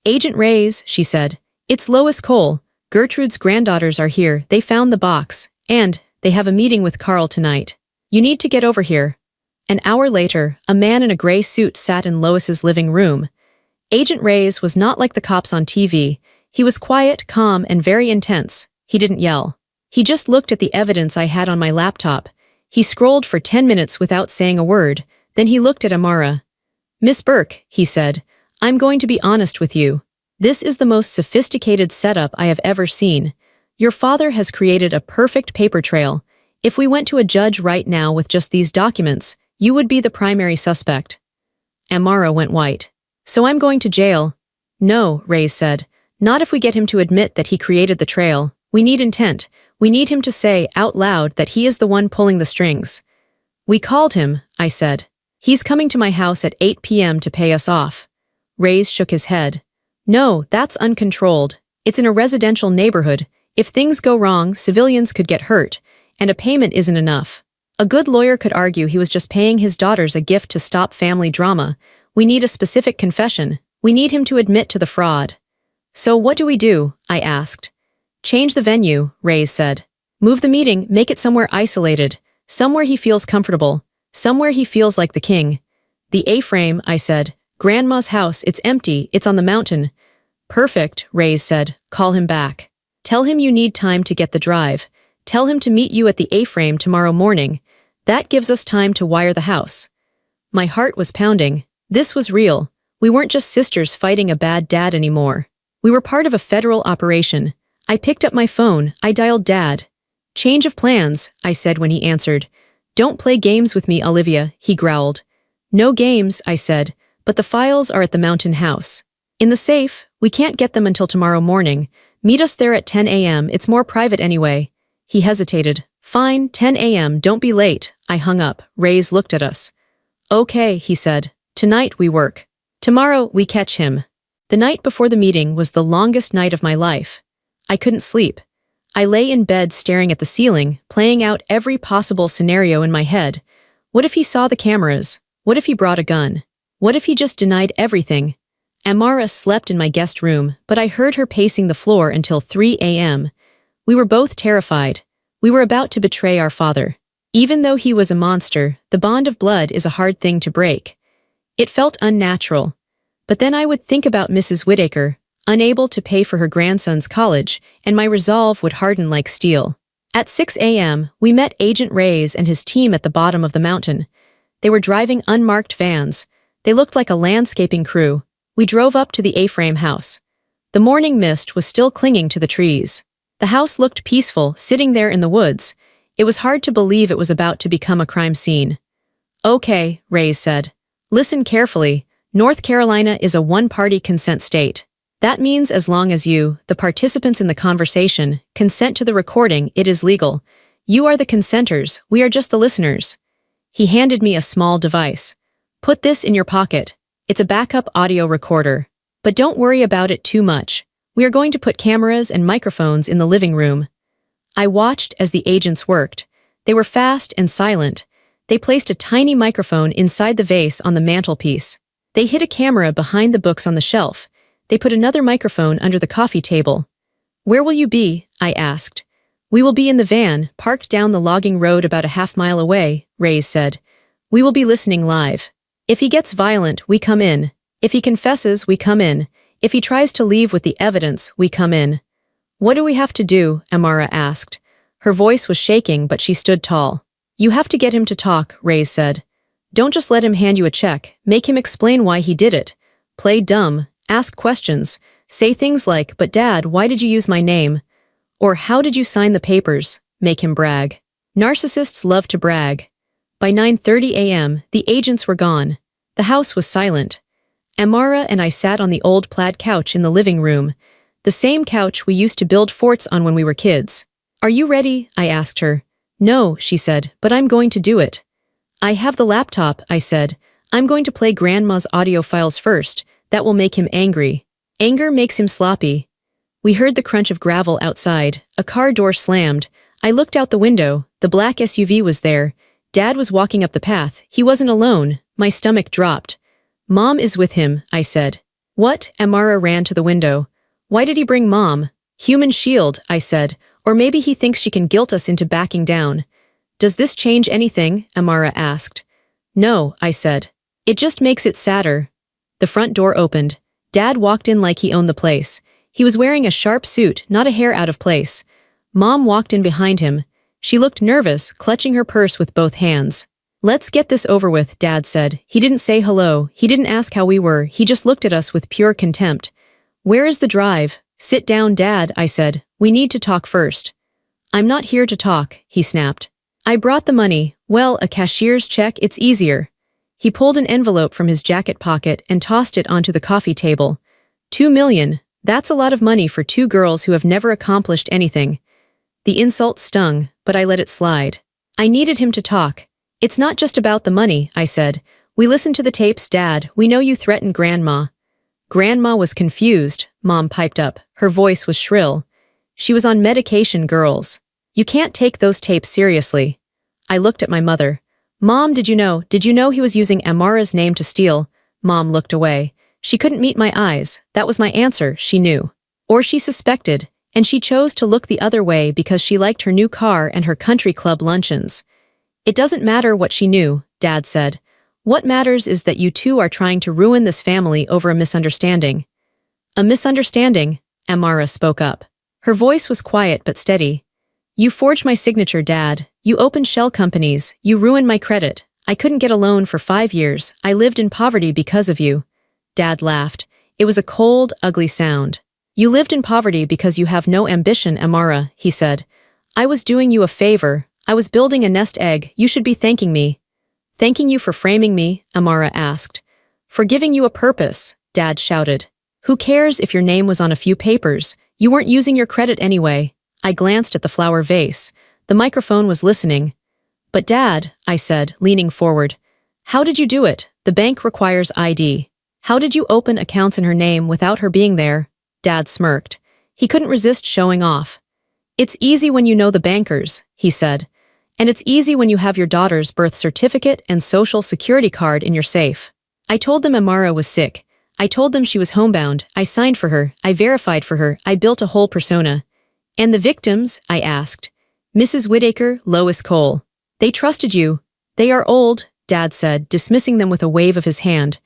Agent Reyes, she said. It's Lois Cole. Gertrude's granddaughters are here. They found the box. And they have a meeting with Carl tonight. You need to get over here. An hour later, a man in a gray suit sat in Lois's living room. Agent Reyes was not like the cops on TV. He was quiet, calm, and very intense. He didn't yell. He just looked at the evidence I had on my laptop. He scrolled for 10 minutes without saying a word. Then he looked at Amara. Miss Burke, he said, I'm going to be honest with you. This is the most sophisticated setup I have ever seen. Your father has created a perfect paper trail. If we went to a judge right now with just these documents, you would be the primary suspect. Amara went white. So I'm going to jail? No, Reyes said. Not if we get him to admit that he created the trail. We need intent. We need him to say out loud that he is the one pulling the strings. We called him, I said. He's coming to my house at 8 p.m. to pay us off. Reyes shook his head. No, that's uncontrolled. It's in a residential neighborhood. If things go wrong, civilians could get hurt, and a payment isn't enough. A good lawyer could argue he was just paying his daughters a gift to stop family drama. We need a specific confession. We need him to admit to the fraud. So what do we do? I asked. Change the venue, Reyes said. Move the meeting, make it somewhere isolated, somewhere he feels comfortable, somewhere he feels like the king. The A-frame, I said. Grandma's house, it's empty, it's on the mountain. Perfect, Reyes said. Call him back. Tell him you need time to get the drive. Tell him to meet you at the A-frame tomorrow morning. That gives us time to wire the house. My heart was pounding. This was real. We weren't just sisters fighting a bad dad anymore. We were part of a federal operation. I picked up my phone. I dialed Dad. Change of plans, I said when he answered. Don't play games with me, Olivia, he growled. No games, I said, but the files are at the mountain house. In the safe, we can't get them until tomorrow morning. Meet us there at 10 a.m., it's more private anyway. He hesitated. Fine, 10 a.m., don't be late. I hung up. Reyes looked at us. Okay, he said. Tonight we work. Tomorrow we catch him. The night before the meeting was the longest night of my life. I couldn't sleep. I lay in bed staring at the ceiling, playing out every possible scenario in my head. What if he saw the cameras? What if he brought a gun? What if he just denied everything? Amara slept in my guest room, but I heard her pacing the floor until 3 a.m. We were both terrified. We were about to betray our father. Even though he was a monster, the bond of blood is a hard thing to break. It felt unnatural. But then I would think about Mrs. Whittaker, unable to pay for her grandson's college, and my resolve would harden like steel. At 6 a.m., we met Agent Reyes and his team at the bottom of the mountain. They were driving unmarked vans. They looked like a landscaping crew. We drove up to the A-frame house. The morning mist was still clinging to the trees. The house looked peaceful, sitting there in the woods. It was hard to believe it was about to become a crime scene. Okay, Reyes said. Listen carefully. North Carolina is a one-party consent state. That means as long as you, the participants in the conversation, consent to the recording, it is legal. You are the consenters, we are just the listeners. He handed me a small device. Put this in your pocket. It's a backup audio recorder. But don't worry about it too much. We are going to put cameras and microphones in the living room. I watched as the agents worked. They were fast and silent. They placed a tiny microphone inside the vase on the mantelpiece. They hid a camera behind the books on the shelf. They put another microphone under the coffee table. Where will you be? I asked. We will be in the van, parked down the logging road about a half-mile away, Reyes said. We will be listening live. If he gets violent, we come in. If he confesses, we come in. If he tries to leave with the evidence, we come in. What do we have to do? Amara asked. Her voice was shaking, but she stood tall. You have to get him to talk, Reyes said. Don't just let him hand you a check. Make him explain why he did it. Play dumb. Ask questions. Say things like, but Dad, why did you use my name? Or how did you sign the papers? Make him brag. Narcissists love to brag. By 9:30 a.m., the agents were gone. The house was silent. Amara and I sat on the old plaid couch in the living room, the same couch we used to build forts on when we were kids. Are you ready? I asked her. No, she said, but I'm going to do it. I have the laptop, I said. I'm going to play Grandma's audio files first. That will make him angry. Anger makes him sloppy. We heard the crunch of gravel outside. A car door slammed. I looked out the window. The black SUV was there. Dad was walking up the path. He wasn't alone. My stomach dropped. Mom is with him, I said. What? Amara ran to the window. Why did he bring Mom? Human shield, I said. Or maybe he thinks she can guilt us into backing down. Does this change anything? Amara asked. No, I said. It just makes it sadder. The front door opened. Dad walked in like he owned the place. He was wearing a sharp suit, not a hair out of place. Mom walked in behind him. She looked nervous, clutching her purse with both hands. Let's get this over with, Dad said. He didn't say hello. He didn't ask how we were. He just looked at us with pure contempt. Where is the drive? Sit down, Dad, I said. We need to talk first. I'm not here to talk, he snapped. I brought the money. Well, a cashier's check, it's easier. He pulled an envelope from his jacket pocket and tossed it onto the coffee table. $2 million. That's a lot of money for two girls who have never accomplished anything. The insult stung, but I let it slide. I needed him to talk. It's not just about the money, I said. We listened to the tapes, Dad. We know you threatened Grandma. Grandma was confused, Mom piped up. Her voice was shrill. She was on medication, girls. You can't take those tapes seriously. I looked at my mother. Mom, did you know he was using Amara's name to steal? Mom looked away. She couldn't meet my eyes. That was my answer, she knew. Or she suspected, and she chose to look the other way because she liked her new car and her country club luncheons. It doesn't matter what she knew, Dad said. What matters is that you two are trying to ruin this family over a misunderstanding. A misunderstanding, Amara spoke up. Her voice was quiet but steady. You forged my signature, Dad. You opened shell companies. You ruined my credit. I couldn't get a loan for 5 years. I lived in poverty because of you. Dad laughed. It was a cold, ugly sound. You lived in poverty because you have no ambition, Amara, he said. I was doing you a favor. I was building a nest egg. You should be thanking me. Thanking you for framing me, Amara asked. For giving you a purpose, Dad shouted. Who cares if your name was on a few papers? You weren't using your credit anyway. I glanced at the flower vase. The microphone was listening. But Dad, I said, leaning forward. How did you do it? The bank requires ID. How did you open accounts in her name without her being there? Dad smirked. He couldn't resist showing off. It's easy when you know the bankers, he said. And it's easy when you have your daughter's birth certificate and social security card in your safe. I told them Amara was sick. I told them she was homebound. I signed for her. I verified for her. I built a whole persona. And the victims? I asked. Mrs. Whittaker, Lois Cole. They trusted you. They are old, Dad said, dismissing them with a wave of his hand.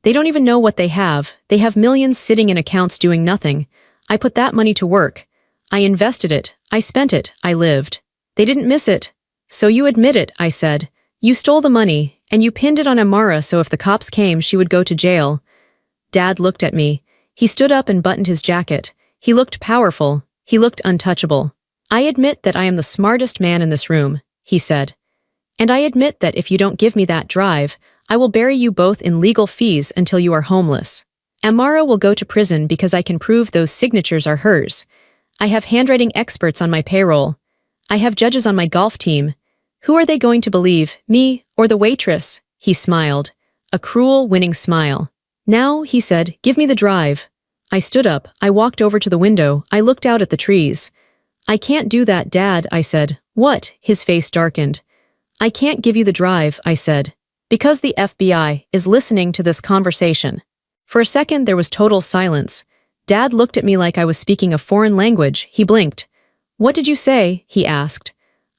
They don't even know what they have. They have millions sitting in accounts doing nothing. I put that money to work. I invested it. I spent it. I lived. They didn't miss it. So you admit it, I said. You stole the money, and you pinned it on Amara so if the cops came she would go to jail. Dad looked at me. He stood up and buttoned his jacket. He looked powerful. He looked untouchable. I admit that I am the smartest man in this room, he said. And I admit that if you don't give me that drive, I will bury you both in legal fees until you are homeless. Amara will go to prison because I can prove those signatures are hers. I have handwriting experts on my payroll. I have judges on my golf team. Who are they going to believe, me or the waitress? He smiled. A cruel, winning smile. Now, he said, give me the drive. I stood up. I walked over to the window. I looked out at the trees. I can't do that, Dad, I said. What? His face darkened. I can't give you the drive, I said. Because the FBI is listening to this conversation. For a second, there was total silence. Dad looked at me like I was speaking a foreign language. He blinked. What did you say? He asked.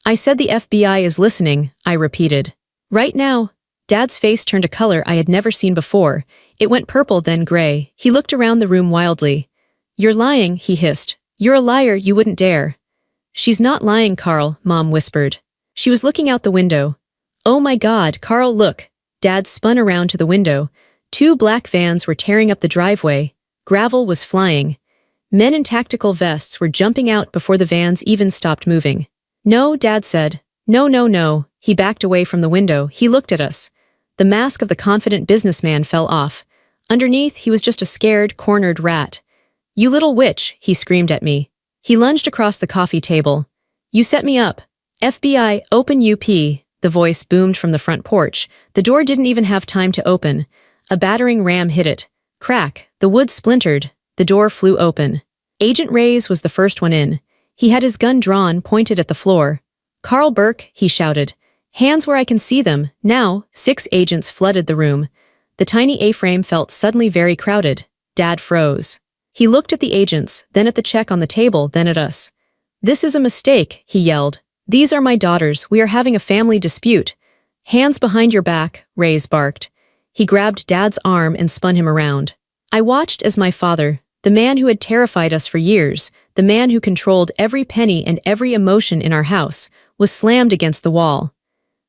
I said the FBI is listening, I repeated. Right now. Dad's face turned a color I had never seen before. It went purple, then gray. He looked around the room wildly. You're lying, he hissed. You're a liar, you wouldn't dare. She's not lying, Carl, Mom whispered. She was looking out the window. Oh my God, Carl, look. Dad spun around to the window. 2 black vans were tearing up the driveway. Gravel was flying. Men in tactical vests were jumping out before the vans even stopped moving. No, Dad said. No, no, no. He backed away from the window. He looked at us. The mask of the confident businessman fell off. Underneath, he was just a scared, cornered rat. You little witch, he screamed at me. He lunged across the coffee table. You set me up. FBI, open UP. The voice boomed from the front porch. The door didn't even have time to open. A battering ram hit it. Crack. The wood splintered. The door flew open. Agent Reyes was the first one in. He had his gun drawn, pointed at the floor. Carl Burke, he shouted. Hands where I can see them. Now, 6 agents flooded the room. The tiny A-frame felt suddenly very crowded. Dad froze. He looked at the agents, then at the check on the table, then at us. This is a mistake, he yelled. These are my daughters. We are having a family dispute. Hands behind your back, Reyes barked. He grabbed Dad's arm and spun him around. I watched as my father, the man who had terrified us for years, the man who controlled every penny and every emotion in our house, was slammed against the wall.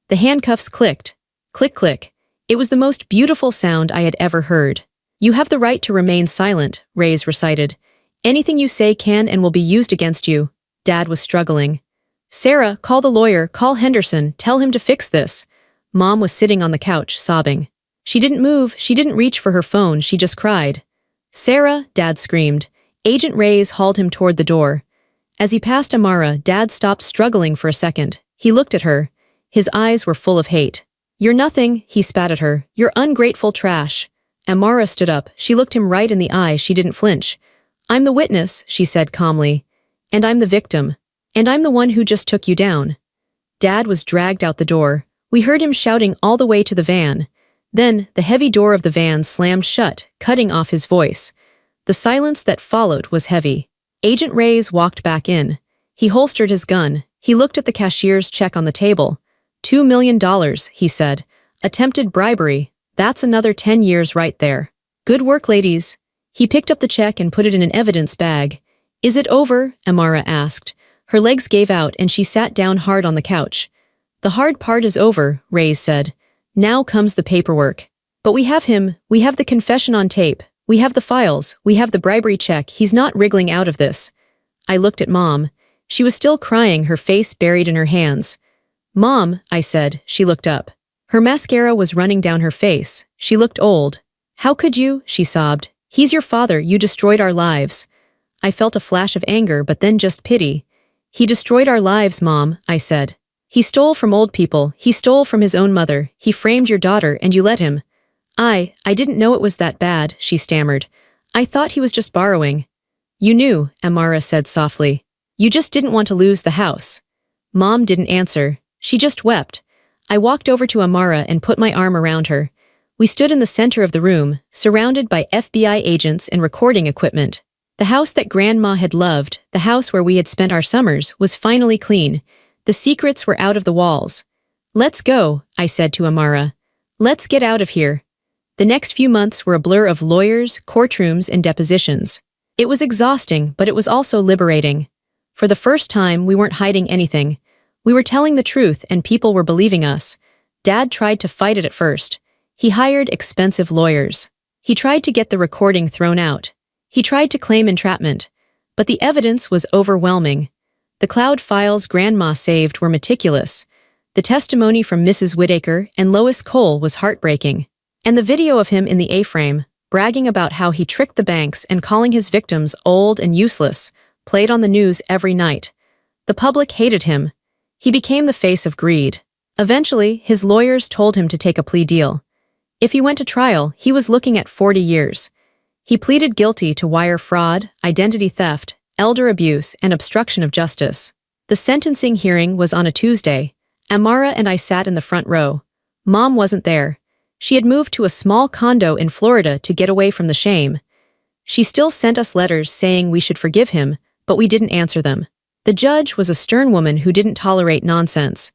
The handcuffs clicked. Click, click. It was the most beautiful sound I had ever heard. You have the right to remain silent, Reyes recited. Anything you say can and will be used against you. Dad was struggling. Sarah, call the lawyer, call Henderson, tell him to fix this. Mom was sitting on the couch, sobbing. She didn't move, she didn't reach for her phone, she just cried. Sarah, Dad screamed. Agent Reyes hauled him toward the door. As he passed Amara, Dad stopped struggling for a second. He looked at her. His eyes were full of hate. You're nothing, he spat at her. You're ungrateful trash. Amara stood up. She looked him right in the eye. She didn't flinch. I'm the witness, she said calmly. And I'm the victim. And I'm the one who just took you down. Dad was dragged out the door. We heard him shouting all the way to the van. Then, the heavy door of the van slammed shut, cutting off his voice. The silence that followed was heavy. Agent Reyes walked back in. He holstered his gun. He looked at the cashier's check on the table. $2 million, he said. Attempted bribery. That's another 10 years right there. Good work, ladies. He picked up the check and put it in an evidence bag. Is it over? Amara asked. Her legs gave out and she sat down hard on the couch. The hard part is over, Reyes said. Now comes the paperwork. But we have him. We have the confession on tape. We have the files. We have the bribery check. He's not wriggling out of this. I looked at Mom. She was still crying, her face buried in her hands. Mom, I said. She looked up. Her mascara was running down her face. She looked old. How could you? She sobbed. He's your father. You destroyed our lives. I felt a flash of anger, but then just pity. He destroyed our lives, Mom, I said. He stole from old people. He stole from his own mother. He framed your daughter and you let him. I didn't know it was that bad, she stammered. I thought he was just borrowing. You knew, Amara said softly. You just didn't want to lose the house. Mom didn't answer. She just wept. I walked over to Amara and put my arm around her. We stood in the center of the room, surrounded by FBI agents and recording equipment. The house that Grandma had loved, the house where we had spent our summers, was finally clean. The secrets were out of the walls. Let's go, I said to Amara. Let's get out of here. The next few months were a blur of lawyers, courtrooms, and depositions. It was exhausting, but it was also liberating. For the first time, we weren't hiding anything. We were telling the truth, and people were believing us. Dad tried to fight it at first. He hired expensive lawyers. He tried to get the recording thrown out. He tried to claim entrapment. But the evidence was overwhelming. The cloud files Grandma saved were meticulous. The testimony from Mrs. Whittaker and Lois Cole was heartbreaking. And the video of him in the A-frame, bragging about how he tricked the banks and calling his victims old and useless, played on the news every night. The public hated him. He became the face of greed. Eventually, his lawyers told him to take a plea deal. If he went to trial, he was looking at 40 years. He pleaded guilty to wire fraud, identity theft, elder abuse, and obstruction of justice. The sentencing hearing was on a Tuesday. Amara and I sat in the front row. Mom wasn't there. She had moved to a small condo in Florida to get away from the shame. She still sent us letters saying we should forgive him, but we didn't answer them. The judge was a stern woman who didn't tolerate nonsense.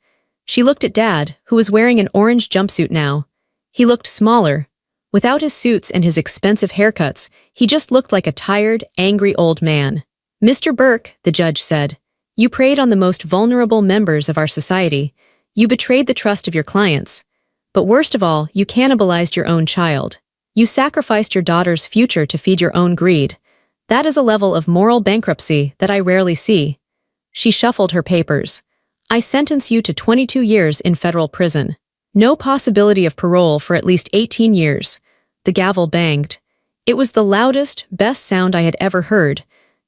She looked at Dad, who was wearing an orange jumpsuit now. He looked smaller. Without his suits and his expensive haircuts, he just looked like a tired, angry old man. Mr. Burke, the judge said, you preyed on the most vulnerable members of our society. You betrayed the trust of your clients. But worst of all, you cannibalized your own child. You sacrificed your daughter's future to feed your own greed. That is a level of moral bankruptcy that I rarely see. She shuffled her papers. I sentence you to 22 years in federal prison. No possibility of parole for at least 18 years. The gavel banged. It was the loudest, best sound I had ever heard.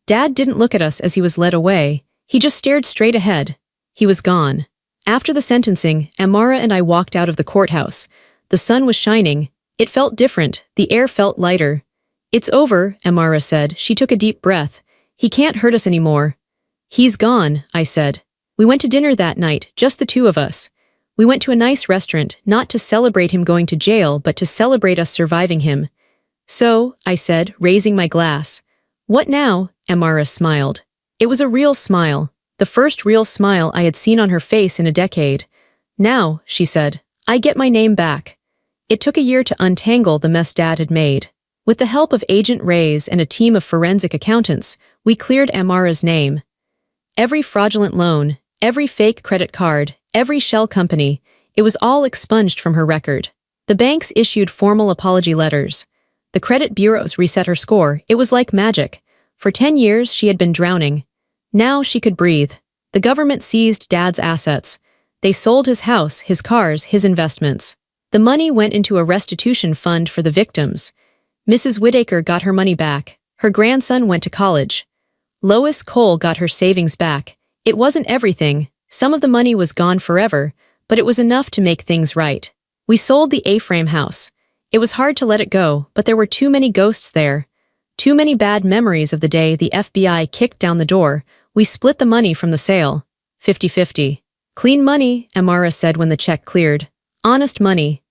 Dad didn't look at us as he was led away. He just stared straight ahead. He was gone. After the sentencing, Amara and I walked out of the courthouse. The sun was shining. It felt different. The air felt lighter. It's over, Amara said. She took a deep breath. He can't hurt us anymore. He's gone, I said. We went to dinner that night, just the two of us. We went to a nice restaurant, not to celebrate him going to jail, but to celebrate us surviving him. So, I said, raising my glass. What now? Amara smiled. It was a real smile. The first real smile I had seen on her face in a decade. Now, she said, I get my name back. It took a year to untangle the mess Dad had made. With the help of Agent Reyes and a team of forensic accountants, we cleared Amara's name. Every fraudulent loan, every fake credit card, every shell company, it was all expunged from her record. The banks issued formal apology letters. The credit bureaus reset her score. It was like magic. For 10 years, she had been drowning. Now she could breathe. The government seized Dad's assets. They sold his house, his cars, his investments. The money went into a restitution fund for the victims. Mrs. Whittaker got her money back. Her grandson went to college. Lois Cole got her savings back. It wasn't everything. Some of the money was gone forever, but it was enough to make things right. We sold the A-frame house. It was hard to let it go, but there were too many ghosts there. Too many bad memories of the day the FBI kicked down the door. We split the money from the sale. 50-50. Clean money, Amara said when the check cleared. Honest money.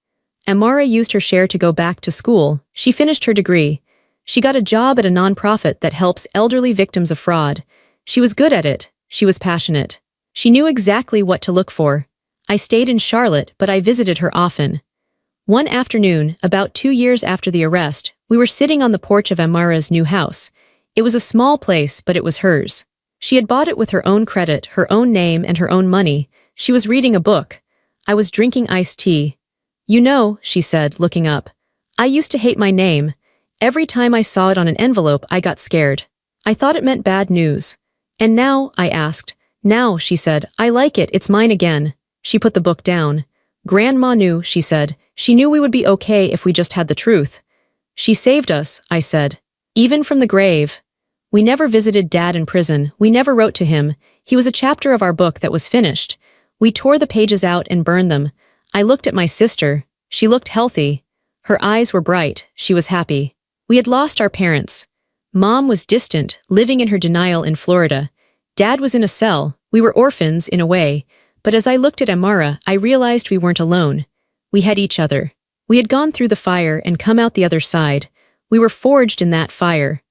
Amara used her share to go back to school. She finished her degree. She got a job at a nonprofit that helps elderly victims of fraud. She was good at it. She was passionate. She knew exactly what to look for. I stayed in Charlotte, but I visited her often. One afternoon, about 2 years after the arrest, we were sitting on the porch of Amara's new house. It was a small place, but it was hers. She had bought it with her own credit, her own name, and her own money. She was reading a book. I was drinking iced tea. You know, she said, looking up. I used to hate my name. Every time I saw it on an envelope, I got scared. I thought it meant bad news. And now, I asked. Now, she said, I like it, it's mine again. She put the book down. Grandma knew, she said. She knew we would be okay if we just had the truth. She saved us, I said. Even from the grave. We never visited Dad in prison. We never wrote to him. He was a chapter of our book that was finished. We tore the pages out and burned them. I looked at my sister. She looked healthy. Her eyes were bright. She was happy. We had lost our parents. Mom was distant, living in her denial in Florida. Dad was in a cell. We were orphans, in a way. But as I looked at Amara, I realized we weren't alone. We had each other. We had gone through the fire and come out the other side. We were forged in that fire.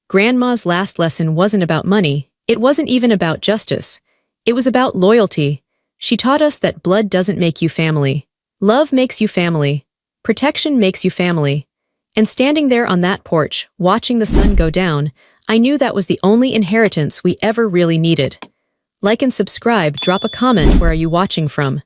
Grandma's last lesson wasn't about money. It wasn't even about justice. It was about loyalty. She taught us that blood doesn't make you family. Love makes you family. Protection makes you family. And standing there on that porch, watching the sun go down, I knew that was the only inheritance we ever really needed. Like and subscribe, drop a comment, where are you watching from?